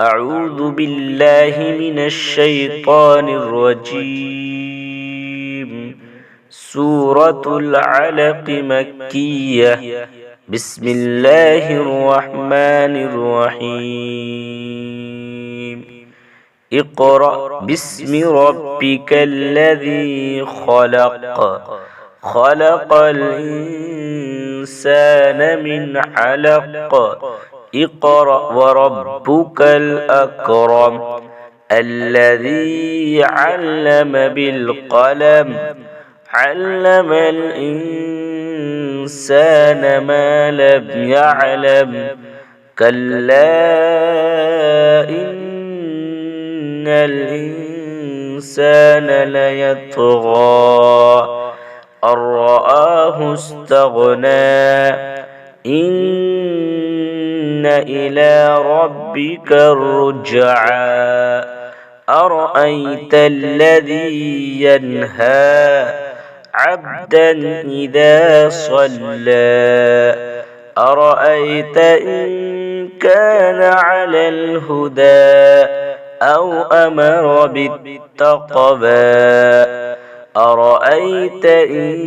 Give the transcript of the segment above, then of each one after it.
أعوذ بالله من الشيطان الرجيم. سورة العلق مكية. بسم الله الرحمن الرحيم. اقرأ باسم ربك الذي خلق. خلق الإنسان من علق. اقرأ وربك الأكرم الذي علم بالقلم. علم الإنسان ما لم يعلم. كلا إن الإنسان ليطغى أن رآه استغنى. إن إلى ربك الرجعى. أرأيت الذي ينهى عبدا إذا صلى. أرأيت إن كان على الهدى أو أمر بالتقوى. أرأيت إن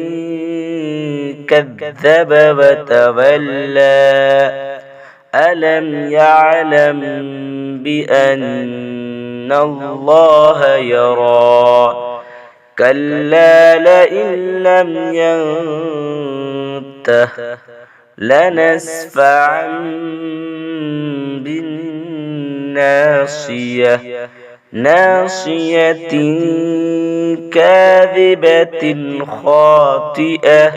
كذب وتولى. ألم يعلم بأن الله يرى. كلا لئن لم ينته لنسفعا بالناصية. ناصية كاذبة خاطئة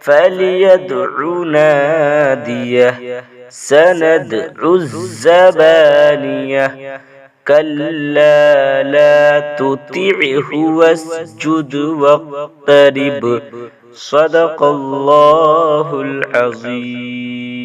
فليدع ناديه. سندع الزبانية. كلا لا تطعه واسجد واقترب. صدق الله العظيم.